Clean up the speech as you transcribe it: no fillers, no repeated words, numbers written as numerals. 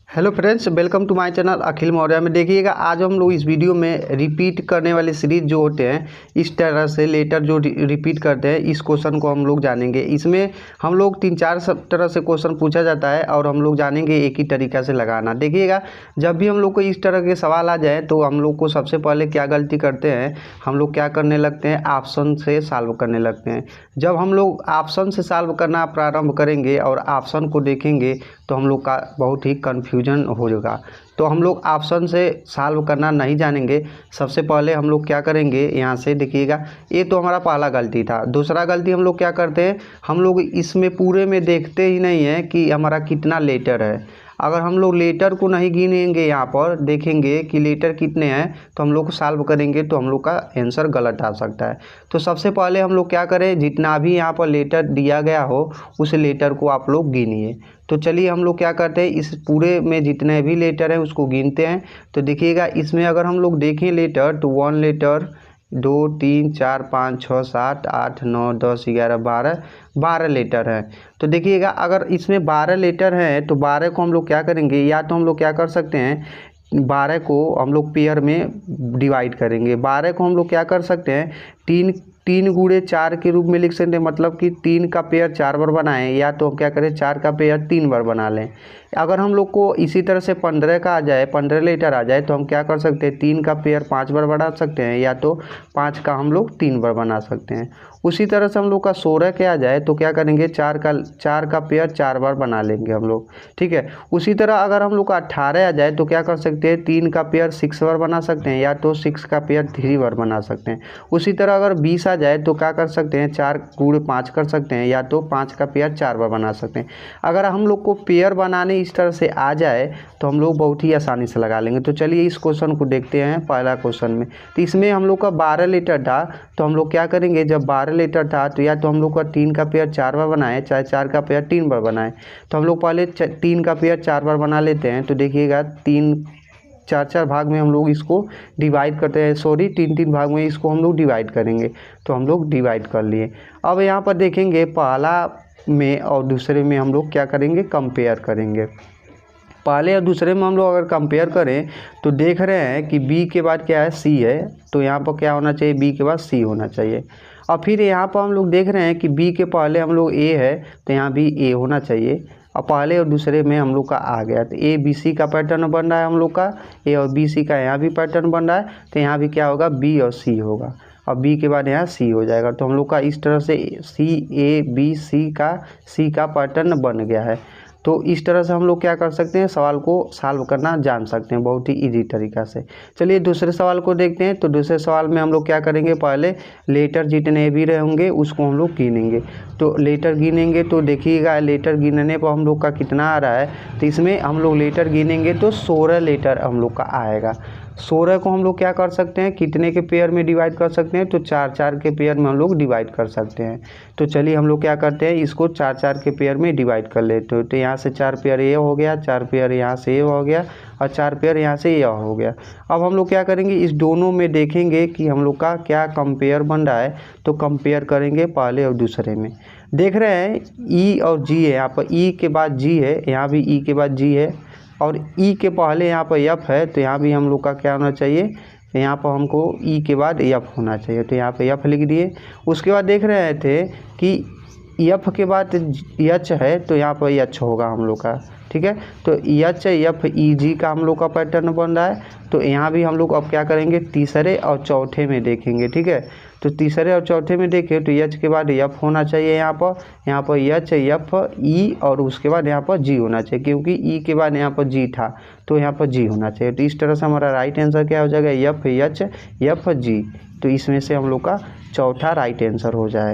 Hello friends, welcome to my channel Akhil Maurya में। देखिएगा, आज हम लोग इस वीडियो में रिपीट करने वाले सीरीज जो होते हैं, इस तरह से लेटर जो रिपीट करते हैं, इस क्वेश्चन को हम लोग जानेंगे। इसमें हम लोग 3-4 तरह से क्वेश्चन पूछा जाता है और हम लोग जानेंगे एक ही तरीका से लगाना। देखिएगा, जब भी हम लोग को इस तरह के सवाल आ जाए तो हम लोग को सबसे पहले क्या गलती करते हैं, हम लोग क्या करने लगते हैं, ऑप्शन से सॉल्व करने लगते हैं। जब हम लोग ऑप्शन से सॉल्व करना प्रारंभ करेंगे और ऑप्शन को देखेंगे तो हम लोग का बहुत ही कन्फ्यूजन हो जाएगा। तो हम लोग ऑप्शन से सॉल्व करना नहीं जानेंगे। सबसे पहले हम लोग क्या करेंगे, यहाँ से देखिएगा, ये तो हमारा पहला गलती था। दूसरा गलती हम लोग क्या करते हैं, हम लोग इसमें पूरे में देखते ही नहीं है कि हमारा कितना लेटर है। अगर हम लोग लेटर को नहीं गिनेंगे, यहाँ पर देखेंगे कि लेटर कितने हैं, तो हम लोग सॉल्व करेंगे तो हम लोग का आंसर गलत आ सकता है। तो सबसे पहले हम लोग क्या करें, जितना भी यहाँ पर लेटर दिया गया हो उस लेटर को आप लोग गिनिए। तो चलिए हम लोग क्या करते हैं, इस पूरे में जितने भी लेटर हैं उसको गिनते हैं। तो देखिएगा, इसमें अगर हम लोग देखें लेटर तो 1 लेटर, 2 3 4 5 6 7 8 9 10 11 12 लेटर हैं। तो देखिएगा, अगर इसमें 12 लेटर हैं तो 12 को हम लोग क्या करेंगे, या तो हम लोग क्या कर सकते हैं, 12 को हम लोग पेयर में डिवाइड करेंगे। 12 को हम लोग क्या कर सकते हैं, 3 गुणे 4 के रूप में लिख सकते हैं, मतलब कि 3 का पेयर 4 बार बनाएं, या तो हम क्या करें, 4 का पेयर 3 बार बना लें। अगर हम लोग को इसी तरह से 15 का आ जाए, 15 लेटर आ जाए, तो हम क्या कर सकते हैं, 3 का पेयर 5 बार बना सकते हैं, या तो 5 का हम लोग 3 बार बना सकते हैं। उसी तरह से हम लोग का 16 के आ जाए तो क्या करेंगे, 4 का पेयर 4 बार बना लेंगे हम लोग, ठीक है। उसी तरह अगर हम लोग का 18 आ जाए तो क्या कर सकते हैं, 3 का पेयर 6 बार बना सकते हैं, या तो 6 का पेयर 3 बार बना सकते हैं। उसी तरह अगर 20 आ जाए तो क्या कर सकते हैं, 4 गुणे 5 कर सकते हैं, या तो 5 का पेयर 4 बार बना सकते हैं। अगर हम लोग को पेयर बनाने इस तरह से आ जाए तो हम लोग बहुत ही आसानी से लगा लेंगे। तो चलिए इस क्वेश्चन को देखते हैं। पहला क्वेश्चन में तो इसमें हम लोग का 12 लेटर था, तो हम लोग क्या करेंगे, जब 12 लेटर था तो या तो हम लोग का 3 का पेयर 4 बार बनाए, चाहे 4 का पेयर 3 बार बनाए। तो हम लोग पहले 3 का पेयर 4 बार बना लेते हैं। तो देखिएगा, 4 भाग में हम लोग इसको डिवाइड करते हैं, 3 भाग में इसको हम लोग डिवाइड करेंगे। तो हम लोग डिवाइड कर लिए। अब यहाँ पर देखेंगे, पहला में और दूसरे में हम लोग क्या करेंगे, कंपेयर करेंगे। पहले और दूसरे में हम लोग अगर कंपेयर करें तो देख रहे हैं कि बी के बाद क्या है, सी है। तो यहाँ पर क्या होना चाहिए, बी के बाद सी होना चाहिए। और फिर यहाँ पर हम लोग देख रहे हैं कि बी के पहले हम लोग ए है, तो यहाँ भी ए होना चाहिए। और पहले और दूसरे में हम लोग का आ गया, तो ए बी सी का पैटर्न बन रहा है हम लोग का, ए और बी सी का यहाँ भी पैटर्न बन रहा है। तो यहाँ भी क्या होगा, बी और सी होगा, और बी के बाद यहाँ सी हो जाएगा। तो हम लोग का इस तरह से सी ए बी सी का पैटर्न बन गया है। तो इस तरह से हम लोग क्या कर सकते हैं, सवाल को सॉल्व करना जान सकते हैं बहुत ही इजी तरीका से। चलिए दूसरे सवाल को देखते हैं। तो दूसरे सवाल में हम लोग क्या करेंगे, पहले लेटर जितने भी रहेंगे उसको हम लोग गिनेंगे। तो लेटर गिनेंगे तो देखिएगा, लेटर गिनने पर हम लोग का कितना आ रहा है। तो इसमें हम लोग लेटर गिनेंगे तो 16 लेटर हम लोग का आएगा। 16 को हम लोग क्या कर सकते हैं, कितने के पेयर में डिवाइड कर सकते हैं, तो 4-4 के पेयर में हम लोग डिवाइड कर सकते हैं। तो चलिए हम लोग क्या करते हैं, इसको 4-4 के पेयर में डिवाइड कर लेते हो। तो यहाँ से 4 पेयर ये हो गया, 4 पेयर यहाँ से ये हो गया, और 4 पेयर यहाँ से ये हो गया। अब हम लोग क्या करेंगे, इस दोनों में देखेंगे कि हम लोग का क्या कंपेयर बन रहा है। तो कंपेयर करेंगे पहले और दूसरे में। देख रहे हैं ई और जी है, यहाँ पर ई के बाद जी है, यहाँ भी ई के बाद जी है, और ई के पहले यहाँ पर एफ है। तो यहाँ भी हम लोग का क्या होना चाहिए, यहाँ पर हमको ई के बाद एफ होना चाहिए। तो यहाँ पे एफ लिख दिए। उसके बाद देख रहे थे कि एफ के बाद एच है, तो यहाँ पर एच होगा हम लोग का, ठीक है। तो एच एफ ई जी का हम लोग का पैटर्न बन रहा है। तो यहाँ भी हम लोग अब क्या करेंगे, तीसरे और चौथे में देखेंगे, ठीक है। तो तीसरे और चौथे में देखें तो एच के बाद एफ होना चाहिए, यहाँ पर एच एफ ई, और उसके बाद यहाँ पर जी होना चाहिए, क्योंकि ई के बाद यहाँ पर जी था तो यहाँ पर जी होना चाहिए। तो इस तरह से हमारा राइट आंसर क्या हो जाएगा, एफ एच एफ जी। तो इसमें से हम लोग का चौथा राइट आंसर हो जाएगा।